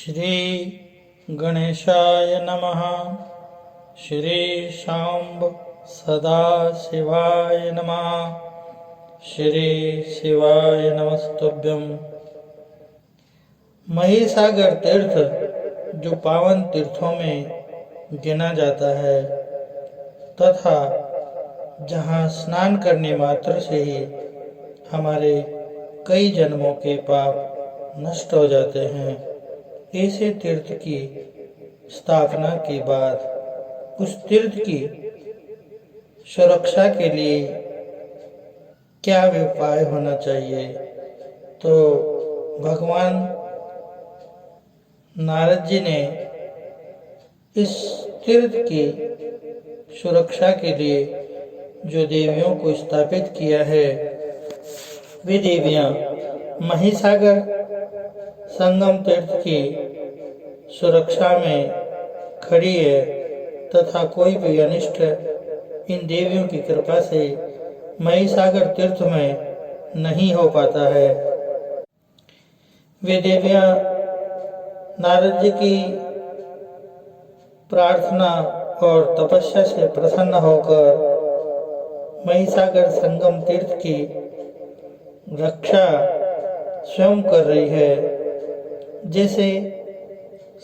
श्री गणेशाय नमः। श्री शांब सदाशिवाय नमः। श्री शिवाय नमस्तुभ्यं। महिसागर तीर्थ जो पावन तीर्थों में गिना जाता है तथा जहाँ स्नान करने मात्र से ही हमारे कई जन्मों के पाप नष्ट हो जाते हैं, ऐसे तीर्थ की स्थापना के बाद उस तीर्थ की सुरक्षा के लिए क्या उपाय होना चाहिए, तो भगवान नारद जी ने इस तीर्थ की सुरक्षा के लिए जो देवियों को स्थापित किया है, वे देवियां महिसागर संगम तीर्थ की सुरक्षा में खड़ी है तथा कोई भी अनिष्ट इन देवियों की कृपा से महिसागर तीर्थ में नहीं हो पाता है। वे देवियां नारद जी की प्रार्थना और तपस्या से प्रसन्न होकर महिसागर संगम तीर्थ की रक्षा स्वयं कर रही है। जैसे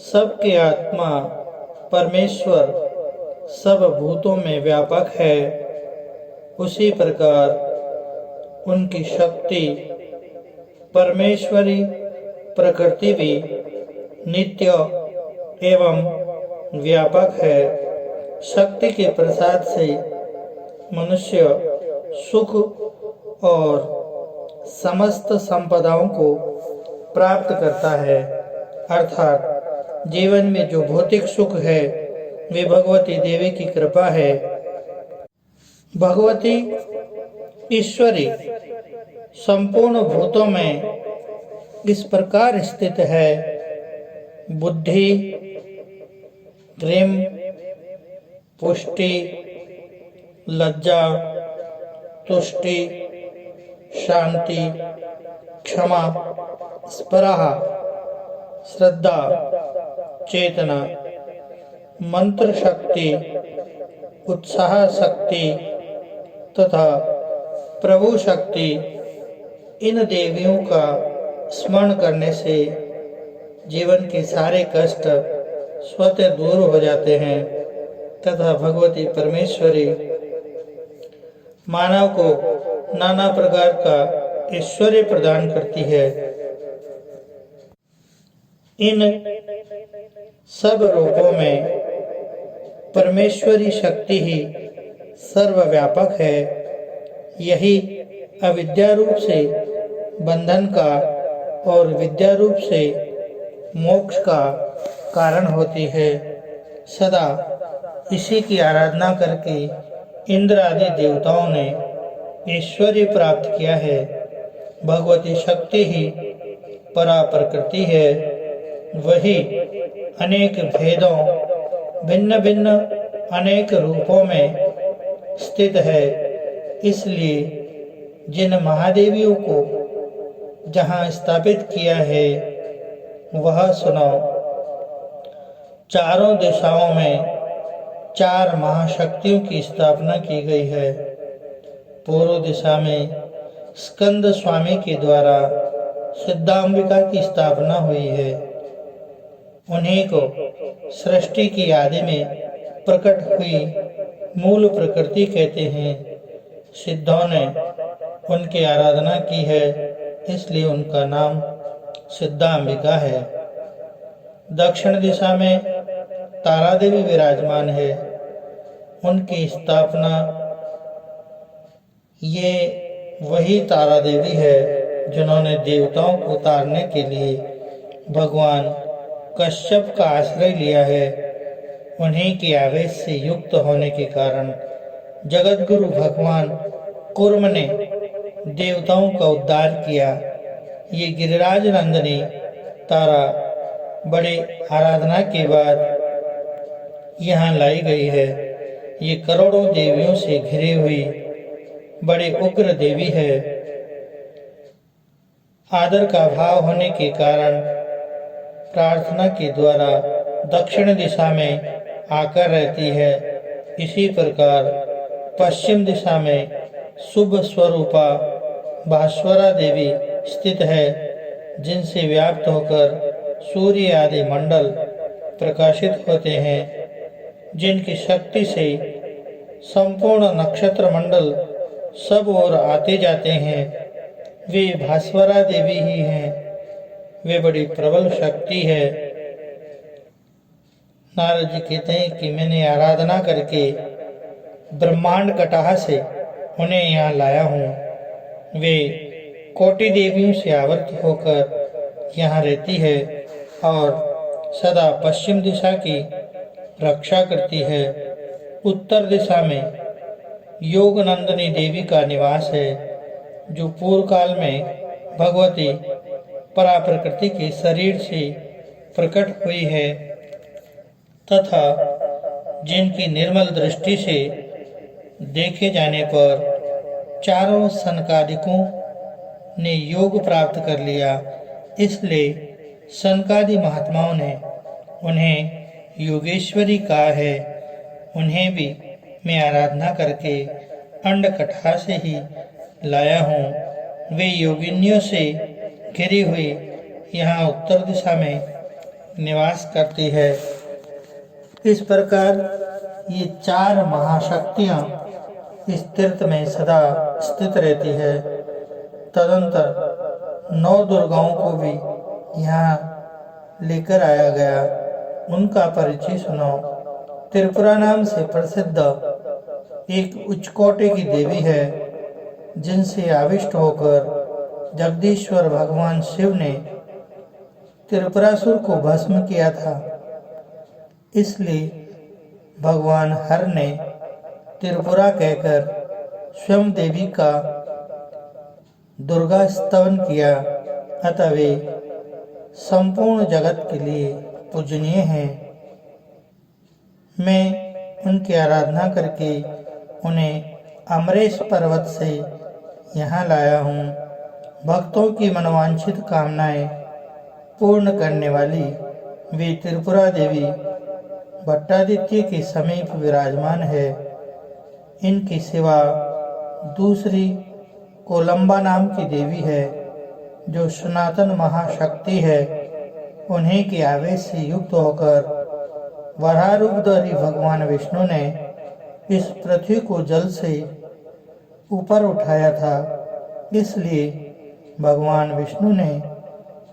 सबके आत्मा परमेश्वर सब भूतों में व्यापक है, उसी प्रकार उनकी शक्ति परमेश्वरी प्रकृति भी नित्य एवं व्यापक है। शक्ति के प्रसाद से मनुष्य सुख और समस्त संपदाओं को प्राप्त करता है, अर्थात जीवन में जो भौतिक सुख है वे भगवती देवी की कृपा है। भगवती ईश्वरी संपूर्ण भूतों में इस प्रकार स्थित है: बुद्धि, प्रेम, पुष्टि, लज्जा, तुष्टि, शांति, क्षमा, स्पृहा, श्रद्धा, चेतना, मंत्र शक्ति, उत्साह शक्ति तथा प्रभु शक्ति। इन देवियों का स्मरण करने से जीवन के सारे कष्ट स्वतः दूर हो जाते हैं तथा भगवती परमेश्वरी मानव को नाना प्रकार का ऐश्वर्य प्रदान करती है। इन सब रूपों में परमेश्वरी शक्ति ही सर्वव्यापक है। यही अविद्या रूप से बंधन का और विद्या रूप से मोक्ष का कारण होती है। सदा इसी की आराधना करके इंद्र आदि देवताओं ने ऐश्वर्य प्राप्त किया है। भगवती शक्ति ही परा प्रकृति है, वही अनेक भेदों भिन्न भिन्न अनेक रूपों में स्थित है। इसलिए जिन महादेवियों को जहाँ स्थापित किया है वह सुनो। चारों दिशाओं में 4 महाशक्तियों की स्थापना की गई है। पूर्व दिशा में स्कंद स्वामी के द्वारा सिद्धांबिका की स्थापना हुई है। उन्हीं को सृष्टि की आदि में प्रकट हुई मूल प्रकृति कहते हैं। सिद्धों ने उनकी आराधना की है, इसलिए उनका नाम सिद्धांबिका है। दक्षिण दिशा में तारा देवी विराजमान है। उनकी स्थापना ये वही तारा देवी है जिन्होंने देवताओं को उतारने के लिए भगवान कश्यप का आश्रय लिया है। उन्हीं के आवेश से युक्त होने के कारण जगतगुरु भगवान कूर्म ने देवताओं का उद्धार किया। ये गिरिराज नंदिनी तारा बड़े आराधना के बाद यहाँ लाई गई है। ये करोड़ों देवियों से घिरी हुई बड़ी उग्र देवी है। आदर का भाव होने के कारण प्रार्थना के द्वारा दक्षिण दिशा में आकर रहती है। इसी प्रकार पश्चिम दिशा में शुभ स्वरूपा भास्वरा देवी स्थित है, जिनसे व्याप्त होकर सूर्य आदि मंडल प्रकाशित होते हैं, जिनकी शक्ति से संपूर्ण नक्षत्र मंडल सब ओर आते जाते हैं। वे भास्वरा देवी ही हैं। वे बड़ी प्रबल शक्ति है। नारद जी कहते हैं कि मैंने आराधना करके ब्रह्मांड कटाह से उन्हें यहाँ लाया हूँ। वे कोटि देवियों से आवृत होकर यहाँ रहती है और सदा पश्चिम दिशा की रक्षा करती है। उत्तर दिशा में योग नंदिनी देवी का निवास है, जो पूर्व काल में भगवती परा प्रकृति के शरीर से प्रकट हुई है तथा जिनकी निर्मल दृष्टि से देखे जाने पर चारों सनकादिकों ने योग प्राप्त कर लिया। इसलिए सनकादि महात्माओं ने उन्हें योगेश्वरी कहा है। उन्हें भी मैं आराधना करके अंड कथा से ही लाया हूँ। वे योगिनियों से घिरी हुई यहाँ उत्तर दिशा में निवास करती है। इस प्रकार ये चार महाशक्तियाँ इस तीर्थ में सदा स्थित रहती है। तदंतर 9 दुर्गाओं को भी यहाँ लेकर आया गया। उनका परिचय सुनो। त्रिपुरा नाम से प्रसिद्ध एक उच्च कोटि की देवी है, जिनसे आविष्ट होकर जगदीश्वर भगवान शिव ने त्रिपुरासुर को भस्म किया था। इसलिए भगवान हर ने त्रिपुरा कहकर स्वयं देवी का दुर्गा स्तवन किया। अतः वे संपूर्ण जगत के लिए पूजनीय हैं। मैं उनकी आराधना करके उन्हें अमरेश पर्वत से यहाँ लाया हूँ। भक्तों की मनोवांछित कामनाएं पूर्ण करने वाली वे त्रिपुरा देवी भट्टादित्य के समीप विराजमान है। इनकी सिवा दूसरी कोलंबा नाम की देवी है, जो सनातन महाशक्ति है। उन्हीं के आवेश से युक्त होकर वराह रूपधारी भगवान विष्णु ने इस पृथ्वी को जल से ऊपर उठाया था। इसलिए भगवान विष्णु ने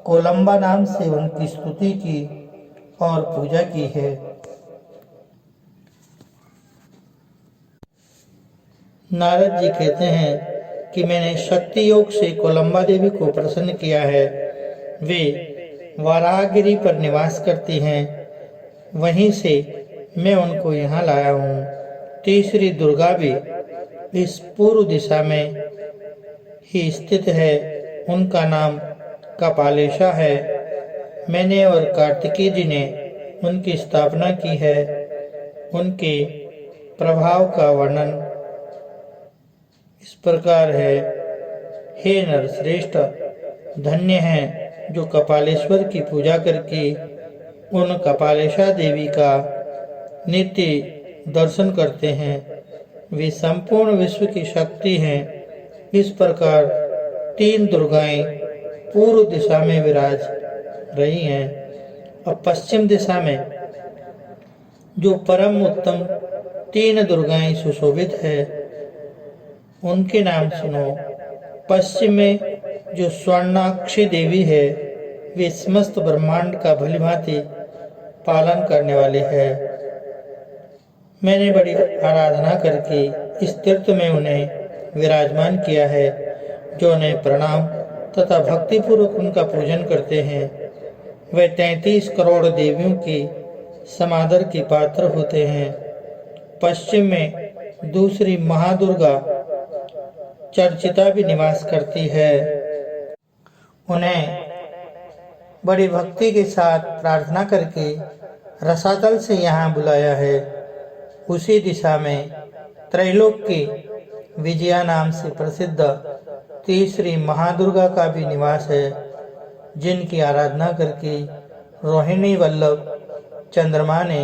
कोलंबा नाम से उनकी स्तुति की और पूजा की है। नारद जी कहते हैं कि मैंने शक्ति योग से कोलंबा देवी को प्रसन्न किया है। वे वराहगिरी पर निवास करती हैं। वहीं से मैं उनको यहाँ लाया हूँ। तीसरी दुर्गा भी इस पूर्व दिशा में ही स्थित है। उनका नाम कपालेशा है। मैंने और कार्तिकेय जी ने उनकी स्थापना की है। उनके प्रभाव का वर्णन इस प्रकार है। हे नरश्रेष्ठ, धन्य हैं जो कपालेश्वर की पूजा करके उन कपालेशा देवी का नित्य दर्शन करते हैं। वे संपूर्ण विश्व की शक्ति हैं। इस प्रकार 3 दुर्गाएं पूर्व दिशा में विराज रही हैं और पश्चिम दिशा में जो परम उत्तम 3 दुर्गाएं सुशोभित है, उनके नाम सुनो। पश्चिम में जो स्वर्णाक्षी देवी है, वे समस्त ब्रह्मांड का भलीभांति पालन करने वाले हैं। मैंने बड़ी आराधना करके इस तीर्थ में उन्हें विराजमान किया है। जो उन्हें प्रणाम तथा भक्तिपूर्वक उनका पूजन करते हैं, वे 33 करोड़ देवियों के समादर के पात्र होते हैं। पश्चिम में दूसरी महादुर्गा चर्चिता भी निवास करती है। उन्हें बड़ी भक्ति के साथ प्रार्थना करके रसातल से यहाँ बुलाया है। उसी दिशा में त्रैलोक की विजया नाम से प्रसिद्ध तीसरी महादुर्गा का भी निवास है, जिनकी आराधना करके रोहिणी वल्लभ चंद्रमा ने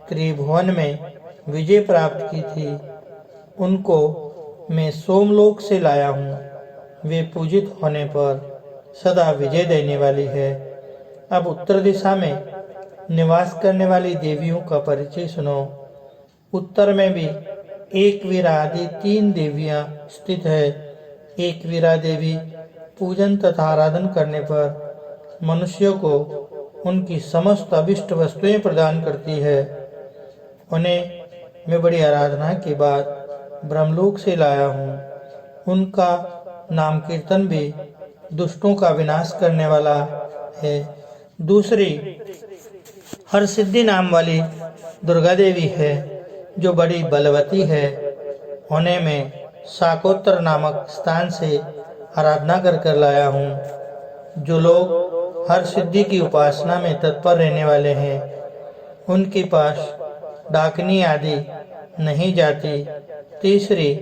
त्रिभुवन में विजय प्राप्त की थी, उनको मैं सोमलोक से लाया हूँ। वे पूजित होने पर सदा विजय देने वाली है। अब उत्तर दिशा में निवास करने वाली देवियों का परिचय सुनो। उत्तर में भी एकवीरा आदि 3 देवियां स्थित है। एकवीरा देवी पूजन तथा आराधन करने पर मनुष्यों को उनकी समस्त अभिष्ट वस्तुएं प्रदान करती है। उन्हें मैं बड़ी आराधना के बाद ब्रह्मलोक से लाया हूँ। उनका नाम कीर्तन भी दुष्टों का विनाश करने वाला है। दूसरी हरसिद्धि नाम वाली दुर्गा देवी है, जो बड़ी बलवती है। उन्हें मैं शाकोत्तर नामक स्थान से आराधना कर लाया हूँ। जो लोग हर सिद्धि की उपासना में तत्पर रहने वाले हैं, उनके पास डाकनी आदि नहीं जाती। तीसरी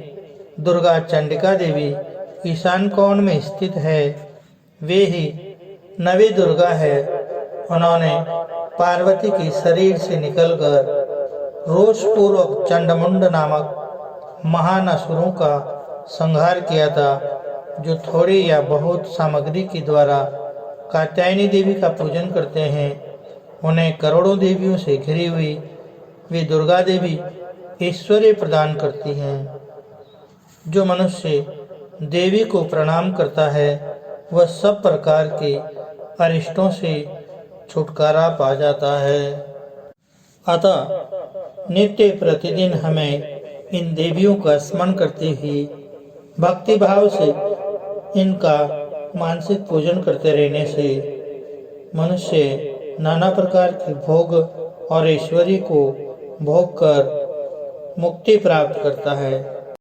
दुर्गा चंडिका देवी ईशान कोण में स्थित है। वे ही नवी दुर्गा है। उन्होंने पार्वती के शरीर से निकलकर रोषपूर्वक चंडमुंड नामक महान असुरों का संहार किया था, जो थोड़ी या बहुत सामग्री के द्वारा कात्यायनी देवी का पूजन करते हैं। उन्हें करोड़ों देवियों से घिरी हुई वे दुर्गा देवी ऐश्वर्य प्रदान करती हैं। जो मनुष्य देवी को प्रणाम करता है, वह सब प्रकार के अरिष्टों से छुटकारा पा जाता है। अतः नित्य प्रतिदिन हमें इन देवियों का स्मरण करते हुए भक्ति भाव से इनका मानसिक पूजन करते रहने से मनुष्य नाना प्रकार के भोग और ऐश्वर्य को भोग कर मुक्ति प्राप्त करता है।